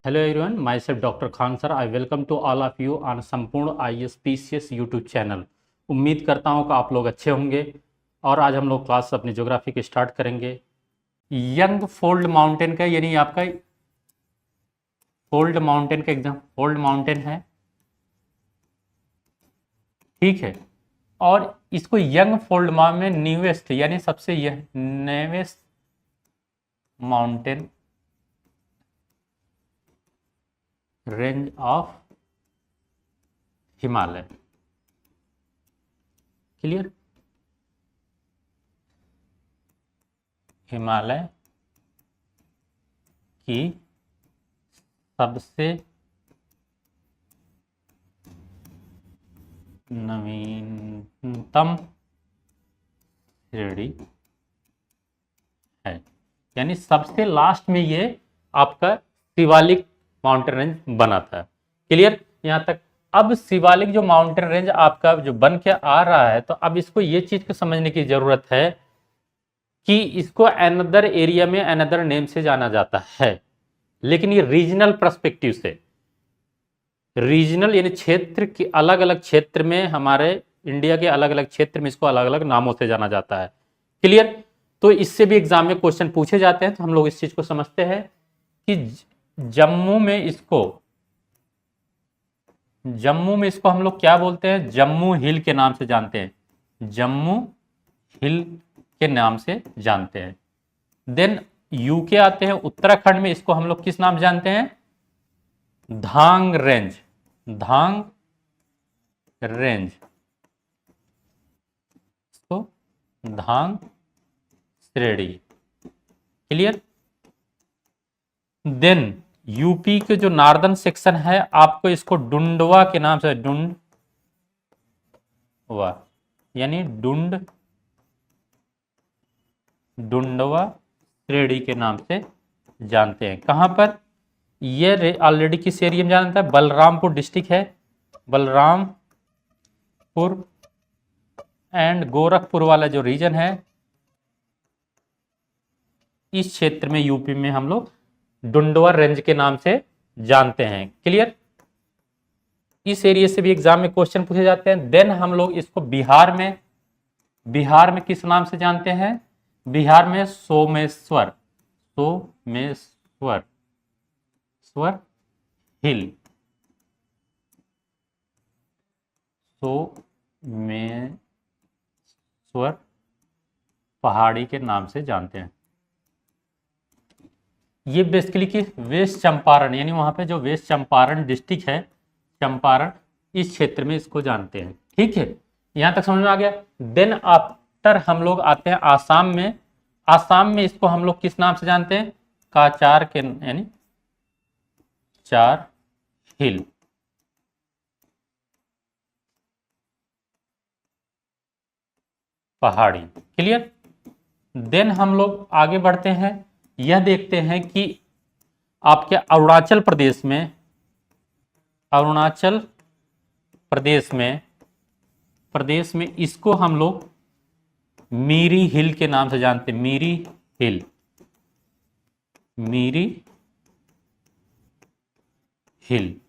Hello everyone, myself Dr. Khan sir. I welcome to all of you on संपूर्ण IAS PCS YouTube channel. उम्मीद करता हूँ कि आप लोग अच्छे होंगे और आज हम लोग क्लास अपनी ज्योग्राफी की स्टार्ट करेंगे। यंग फोल्ड माउंटेन का यानी आपका फोल्ड माउंटेन का एग्जाम फोल्ड माउंटेन है, ठीक है। और इसको यंग फोल्ड में न्यूएस्ट यानी सबसे यह newest mountain range of Himalaya. Clear? Himalaya की सबसे नवीनतम श्रेणी है, यानी सबसे लास्ट में ये आपका शिवालिक माउंटेन रेंज बना था। क्लियर यहां तक? अब शिवालिक जो माउंटेन रेंज आपका जो बन के आ रहा है, तो अब इसको ये चीज को समझने की जरूरत है कि इसको अनदर एरिया में अनदर नेम से जाना जाता है, लेकिन ये रीजनल पर्सपेक्टिव से, रीजनल यानी क्षेत्र की अलग अलग क्षेत्र में, हमारे इंडिया के अलग अलग क्षेत्र में इसको अलग अलग नामों से जाना जाता है। क्लियर? तो इससे भी एग्जाम में क्वेश्चन पूछे जाते हैं, तो हम लोग इस चीज को समझते हैं कि जम्मू में इसको हम लोग क्या बोलते हैं? जम्मू हिल के नाम से जानते हैं, जम्मू हिल के नाम से जानते हैं। देन यूके आते हैं, उत्तराखंड में इसको हम लोग किस नाम जानते हैं? धांग रेंज, धांग रेंज, इसको धांग श्रेणी। क्लियर? देन यूपी के जो नॉर्दर्न सेक्शन है, आपको इसको डुंडवा के नाम से, डुंडवा यानी डुंडवा श्रेणी के नाम से जानते हैं। कहां पर? ये ऑलरेडी किस एरिया में जानता है? बलरामपुर डिस्ट्रिक्ट है, बलरामपुर एंड गोरखपुर वाला जो रीजन है, इस क्षेत्र में यूपी में हम लोग डुंडवा रेंज के नाम से जानते हैं। क्लियर? इस एरिया से भी एग्जाम में क्वेश्चन पूछे जाते हैं। देन हम लोग इसको बिहार में किस नाम से जानते हैं? बिहार में सोमेश्वर हिल, सोमेश्वर पहाड़ी के नाम से जानते हैं। ये बेसिकली कि वेस्ट चंपारण, यानी वहां पे जो वेस्ट चंपारण डिस्ट्रिक्ट है, चंपारण, इस क्षेत्र में इसको जानते हैं। ठीक है, यहां तक समझ में आ गया। देन आफ्टर हम लोग आते हैं आसाम में। आसाम में इसको हम लोग किस नाम से जानते हैं? काचार के, यानी चार हिल। पहाड़ी। क्लियर? देन हम लोग आगे बढ़ते हैं, यह देखते हैं कि आपके अरुणाचल प्रदेश में इसको हम लोग मीरी हिल के नाम से जानते हैं। मीरी हिल,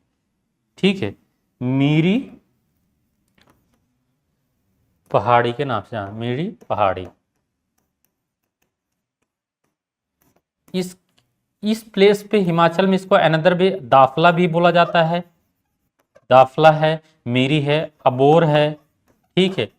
ठीक है, मीरी पहाड़ी के नाम से जानते, मीरी पहाड़ी। इस प्लेस पे हिमाचल में इसको अनदर भी दाफला भी बोला जाता है, दाफला है, मीरी है, अबोर है, ठीक है,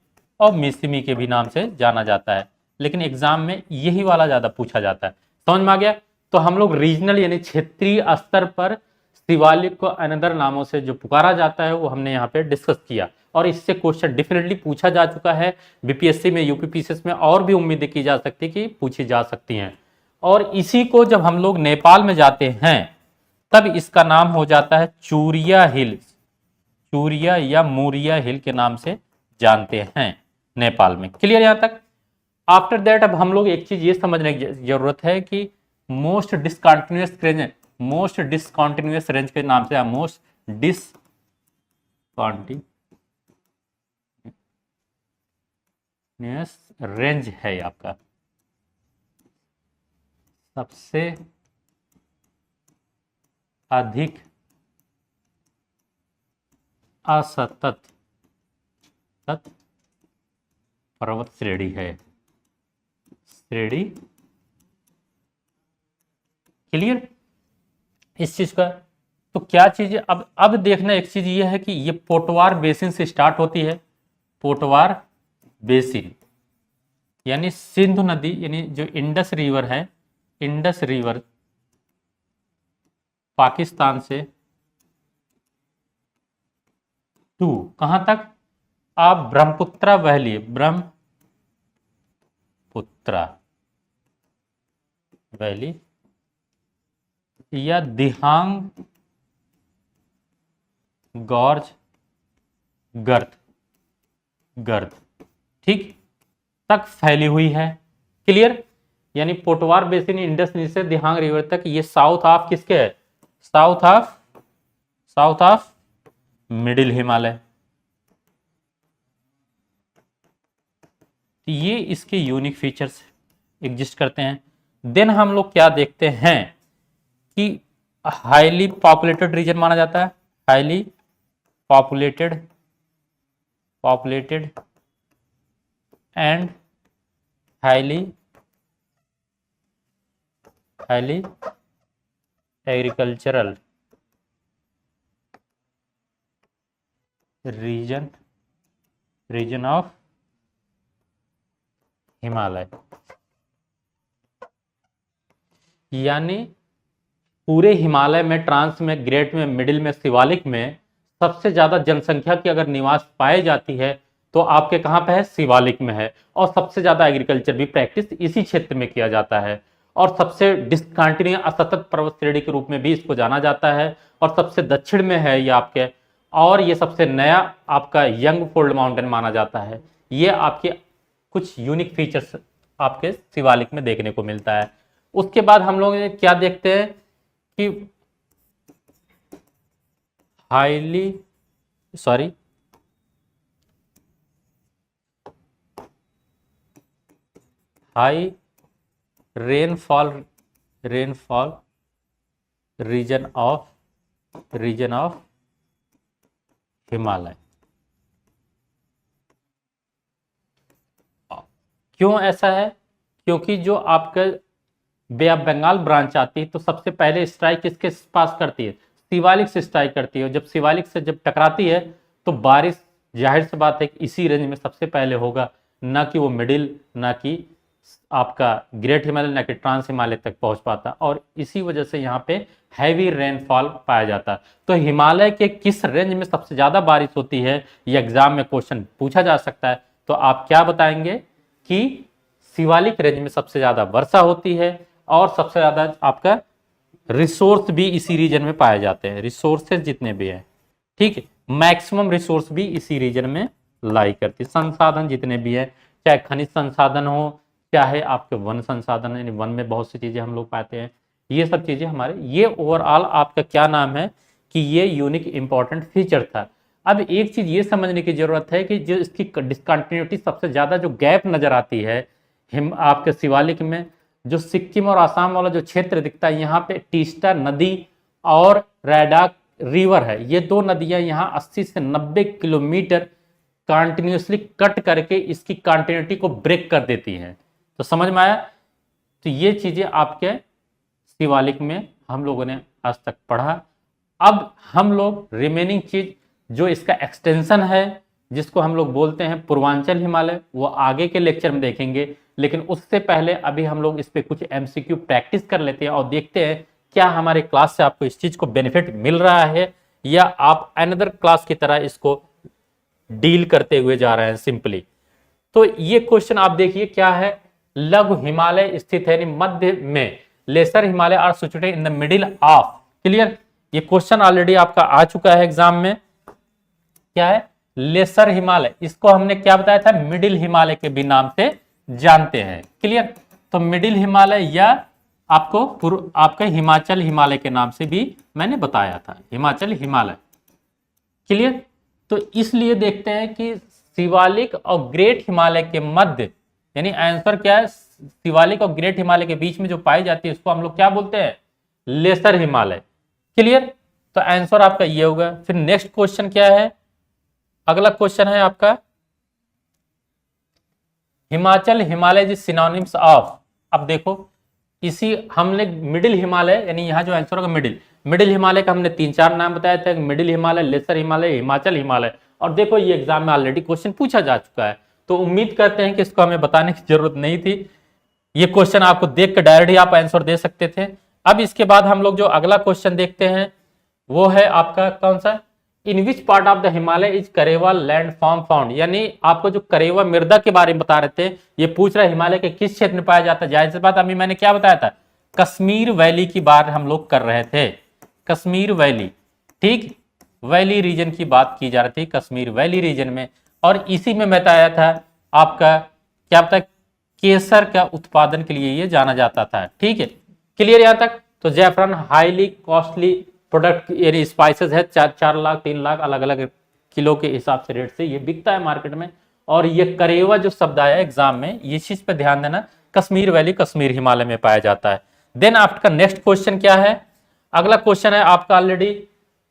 और मिसिमी के भी नाम से जाना जाता है। लेकिन एग्जाम में यही वाला ज्यादा पूछा जाता है। समझ में आ गया? तो हम लोग रीजनल यानी क्षेत्रीय स्तर पर शिवालिक को अनदर नामों से जो पुकारा जाता है, वो हमने यहाँ पे डिस्कस किया, और इससे क्वेश्चन डेफिनेटली पूछा जा चुका है बीपीएससी में, यूपीपीसीएस में, और भी उम्मीदें की जा सकती है कि पूछी जा सकती हैं। और इसी को जब हम लोग नेपाल में जाते हैं, तब इसका नाम हो जाता है चूरिया हिल, चूरिया या मूरिया हिल के नाम से जानते हैं नेपाल में। क्लियर यहां तक? आफ्टर दैट अब हम लोग एक चीज ये समझने की जरूरत है कि मोस्ट डिसकंटिन्यूअस रेंज के नाम से, मोस्ट डिसकंटिन्यूअस रेंज है आपका, सबसे अधिक असतत पर्वत श्रेणी है। श्रेणी क्लियर इस चीज का। तो क्या चीज है, अब देखना एक चीज ये है कि ये पोटवार बेसिन से स्टार्ट होती है। पोटवार बेसिन यानी सिंधु नदी, यानी जो इंडस रिवर है, इंडस रिवर पाकिस्तान से टू कहां तक, आप ब्रह्मपुत्रा वैली, ब्रह्मपुत्रा वैली या दिहांग गॉर्ज गर्द ठीक तक फैली हुई है। क्लियर, यानी पोटवार बेसिन इंडस नदी से दिहांग रिवर तक, ये साउथ ऑफ किसके है, साउथ ऑफ मिडिल हिमालय। ये इसके यूनिक फीचर्स एग्जिस्ट करते हैं। देन हम लोग क्या देखते हैं कि हाईली पॉपुलेटेड रीजन माना जाता है, highly populated and highly agricultural region of Himalaya. यानी पूरे हिमालय में, ट्रांस में, ग्रेट में, मिडिल में, शिवालिक में सबसे ज्यादा जनसंख्या की अगर निवास पाई जाती है तो आपके कहां पे है, शिवालिक में है। और सबसे ज्यादा एग्रीकल्चर भी प्रैक्टिस इसी क्षेत्र में किया जाता है। और सबसे डिस्कंटिन्यू असतत पर्वत श्रेणी के रूप में भी इसको जाना जाता है। और सबसे दक्षिण में है ये आपके, और ये सबसे नया आपका यंग फोल्ड माउंटेन माना जाता है। ये आपके कुछ यूनिक फीचर्स आपके शिवालिक में देखने को मिलता है। उसके बाद हम लोग क्या देखते हैं कि high rainfall reason of Himalaya. क्यों ऐसा है, क्योंकि जो आपका बे ऑफ बंगाल ब्रांच आती है तो सबसे पहले स्ट्राइक किसके पास करती है, शिवालिक से स्ट्राइक करती है। जब शिवालिक से जब टकराती है तो बारिश जाहिर सी बात है कि इसी रेंज में सबसे पहले होगा, ना कि वो मिडिल, ना कि आपका ग्रेट हिमालय, ना कि ट्रांस हिमालय तक पहुंच पाता। और इसी वजह से यहाँ पे हैवी रेनफॉल पाया जाता है। तो हिमालय के किस रेंज में सबसे ज्यादा बारिश होती है, ये एग्जाम में क्वेश्चन पूछा जा सकता है। तो आप क्या बताएंगे कि शिवालिक रेंज में सबसे ज्यादा वर्षा होती है और सबसे ज्यादा आपका रिसोर्स भी इसी रीजन में पाए जाते हैं। रिसोर्सेज जितने भी हैं, ठीक है, मैक्सिमम रिसोर्स भी इसी रीजन में लाई करती है। संसाधन जितने भी है, चाहे खनिज संसाधन हो, चाहे आपके वन संसाधन, यानी वन में बहुत सी चीजें हम लोग पाते हैं, ये सब चीजें हमारे, ये ओवरऑल आपका क्या नाम है कि ये यूनिक इंपॉर्टेंट फीचर था। अब एक चीज ये समझने की जरूरत है कि जो इसकी डिसकंटिन्यूटी सबसे ज्यादा जो गैप नजर आती है आपके शिवालिक में, जो सिक्किम और आसाम वाला जो क्षेत्र दिखता है, यहाँ पे टीस्टा नदी और रैडाक रिवर है। ये दो नदियां यहाँ 80 से 90 किलोमीटर कंटिन्यूसली कट करके इसकी कंटिन्यूटी को ब्रेक कर देती हैं। तो समझ में आया। तो ये चीजें आपके शिवालिक में हम लोगों ने आज तक पढ़ा। अब हम लोग रिमेनिंग चीज जो इसका एक्सटेंशन है, जिसको हम लोग बोलते हैं पूर्वांचल हिमालय, वो आगे के लेक्चर में देखेंगे। लेकिन उससे पहले अभी हम लोग इस पे कुछ एमसीक्यू प्रैक्टिस कर लेते हैं और देखते हैं क्या हमारे क्लास से आपको इस चीज को बेनिफिट मिल रहा है या आप अनदर क्लास की तरह इसको डील करते हुए जा रहे हैं सिंपली। तो ये क्वेश्चन आप देखिए क्या है, लघु हिमालय स्थित है मध्य में, lesser Himalaya are situated in the middle of. Clear, ये क्वेश्चन ऑलरेडी आपका आ चुका है एग्जाम में। क्या है, लेसर हिमालय, इसको हमने क्या बताया था, मिडिल हिमालय के भी नाम से जानते हैं। क्लियर, तो मिडिल हिमालय या आपको आपके हिमाचल हिमालय के नाम से भी मैंने बताया था, हिमाचल हिमालय। क्लियर, तो इसलिए देखते हैं कि शिवालिक और ग्रेट हिमालय के मध्य, यानी आंसर क्या है, शिवालिक और ग्रेट हिमालय के बीच में जो पाई जाती है उसको हम लोग क्या बोलते हैं, लेसर हिमालय। क्लियर? तो आंसर आपका ये होगा। फिर नेक्स्ट क्वेश्चन क्या है, अगला क्वेश्चन है आपका हिमाचल हिमालय जी सिनोनिम्स ऑफ। अब देखो इसी हमने मिडिल हिमालय यानी यहाँ जो आंसर होगा मिडिल हिमालय का हमने 3-4 नाम बताया था, मिडिल हिमालय, लेसर हिमालय, हिमाचल हिमालय। और देखो ये एग्जाम में ऑलरेडी क्वेश्चन पूछा जा चुका है, तो उम्मीद करते हैं कि इसको हमें बताने की जरूरत नहीं थी। ये क्वेश्चन आपको देख कर डायरेक्ट ही आप आंसर दे सकते थे। अब इसके बाद हम लोग जो अगला क्वेश्चन देखते हैं वो है आपका कौन सा, in which part of the Himalaya is Karewa landform found. यानी आपको जो करेवा मृदा के बारे में बता रहे थे, ये पूछ रहा है हिमालय के किस क्षेत्र में पाया जाता है। जाहिर सी बात, अभी मैंने क्या बताया था, कश्मीर वैली की बात हम लोग कर रहे थे, कश्मीर वैली, ठीक, वैली रीजन की बात की जा रही थी, कश्मीर वैली रीजन में। और इसी में बताया था आपका क्या पता केसर का उत्पादन के लिए ये जाना जाता था, ठीक है, क्लियर यहां तक। तो जैफरान हाईली कॉस्टली प्रोडक्ट यानी स्पाइसेस है, 4 लाख 3 लाख अलग अलग किलो के हिसाब से रेट से ये बिकता है मार्केट में। और ये करेवा जो शब्द आया एग्जाम में, ये चीज पे ध्यान देना, कश्मीर वैली कश्मीर हिमालय में पाया जाता है। देन आपका नेक्स्ट क्वेश्चन क्या है, अगला क्वेश्चन है आपका already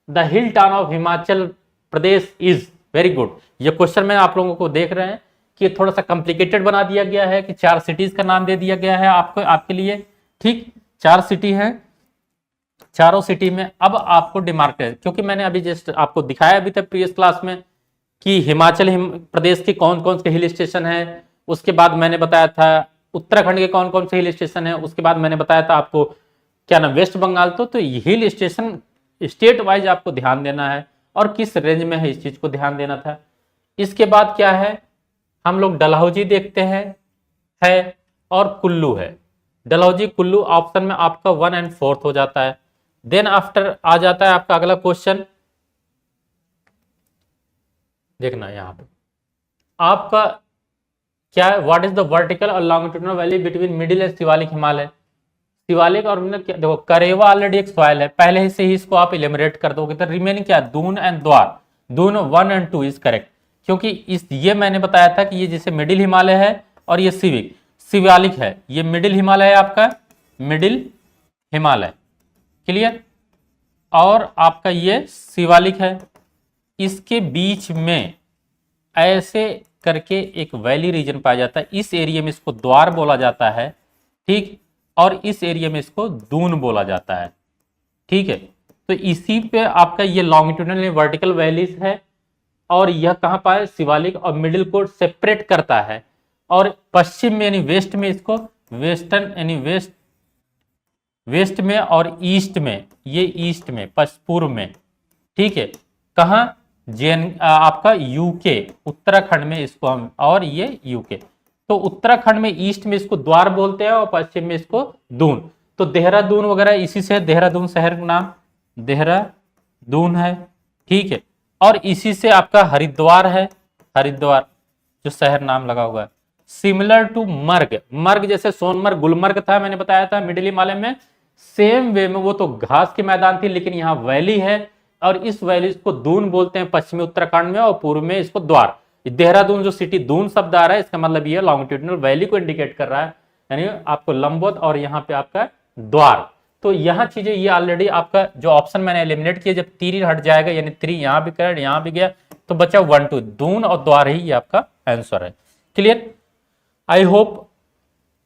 the hill town of Himachal Pradesh is, very good. ये क्वेश्चन में आप लोगों को देख रहे हैं कि थोड़ा सा कॉम्प्लिकेटेड बना दिया गया है कि 4 सिटीज का नाम दे दिया गया है आपको, आपके लिए, ठीक, 4 सिटी हैं, चारों सिटी में अब आपको डिमार्केट, क्योंकि मैंने अभी जस्ट आपको दिखाया अभी तक प्रीवियस क्लास में कि हिमाचल प्रदेश के कौन कौन से हिल स्टेशन है, उसके बाद मैंने बताया था उत्तराखंड के कौन कौन से हिल स्टेशन है, उसके बाद मैंने बताया था आपको क्या ना वेस्ट बंगाल। तो हिल स्टेशन स्टेट वाइज आपको ध्यान देना है और किस रेंज में है इस चीज को ध्यान देना था। इसके बाद क्या है, हम लोग डलहौजी देखते हैं है और कुल्लू है, डलहौजी कुल्लू ऑप्शन में आपका 1 और 4 हो जाता है। देन आफ्टर आ जाता है आपका अगला क्वेश्चन, देखना यहां पे आपका क्या है, व्हाट इज द वर्टिकल और longitudinal valley between middle and Shivalik Himalaya. Shivalik और देखो करेवा ऑलरेडी एक सॉइल है, पहले से ही इसको आप इलिमिनेट कर दोगे तो रिमेनिंग क्या, दून एंड द्वार, दून 1 और 2 इज करेक्ट, क्योंकि इस ये मैंने बताया था कि ये जैसे मिडिल हिमालय है और ये शिवालिक है, ये मिडिल हिमालय है आपका, मिडिल हिमालय, क्लियर, और आपका ये शिवालिक है, इसके बीच में ऐसे करके एक वैली रीजन पाया जाता है, इस एरिया में इसको द्वार बोला जाता है, ठीक, और इस एरिया में इसको दून बोला जाता है, ठीक है। तो इसी पे आपका ये लॉन्गिट्यूडनल वर्टिकल वैलीज है और यह कहां पाए, शिवालिक और मिडिल को सेपरेट करता है, और पश्चिम में यानी वेस्ट में इसको वेस्टर्न यानी वेस्ट में और ईस्ट में, ये ईस्ट में पूर्व में, ठीक है, कहां, आपका यूके उत्तराखंड में इसको हम, और ये यूके, तो उत्तराखंड में ईस्ट में इसको द्वार बोलते हैं और पश्चिम में इसको दून। तो देहरादून वगैरह इसी से, देहरादून शहर का नाम देहरादून है, ठीक है, और इसी से आपका हरिद्वार है, हरिद्वार जो शहर नाम लगा हुआ है। सिमिलर टू मर्ग, मर्ग जैसे सोनमर्ग गुलमर्ग था, मैंने बताया था मिडिल हिमालय में, सेम वे में वो तो घास के मैदान थी, लेकिन यहाँ वैली है और इस वैली को दून बोलते हैं पश्चिमी उत्तराखंड में, और पूर्व में इसको द्वार। देहरादून जो सिटी दून शब्द आ रहा है, इसका मतलब ये लॉन्गिट्यूडिनल वैली को इंडिकेट कर रहा है, यानी आपको लंबवत, और यहाँ पे आपका द्वार। तो यहाँ चीजें ये ऑलरेडी आपका जो ऑप्शन मैंने एलिमिनेट किया, जब 3 हट जाएगा यानी 3 यहाँ भी कर, यहाँ भी गया, तो बचा 1 2, दून और द्वार ही ये आपका आंसर है, क्लियर। I hope.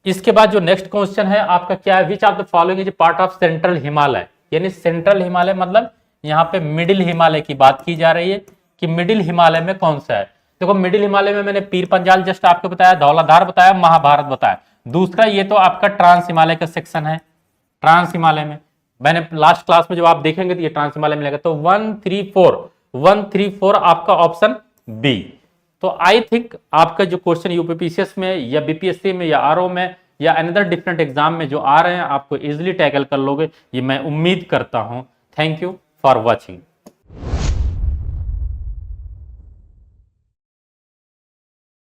इसके बाद जो नेक्स्ट क्वेश्चन है आपका क्या है, which of the following is part of central Himalaya, यानी सेंट्रल हिमालय मतलब यहाँ पे मिडिल हिमालय की बात की जा रही है कि मिडिल हिमालय में कौन सा है। देखो मिडिल हिमालय में मैंने पीर पंजाल जस्ट आपको बताया, धौलाधार बताया, महाभारत बताया। दूसरा ये तो आपका ट्रांस हिमालय का सेक्शन है, ट्रांस हिमालय में मैंने लास्ट क्लास में जब आप देखेंगे तो ये ट्रांस हिमालय मिलेगा। तो 134 आपका ऑप्शन बी। तो आई थिंक आपका जो क्वेश्चन यूपीपीसीएस में या बीपीएससी में या आरओ में या अनदर डिफरेंट एग्जाम में जो आ रहे हैं आपको इजिली टैकल कर लोगे, ये मैं उम्मीद करता हूं। Thank you for watching.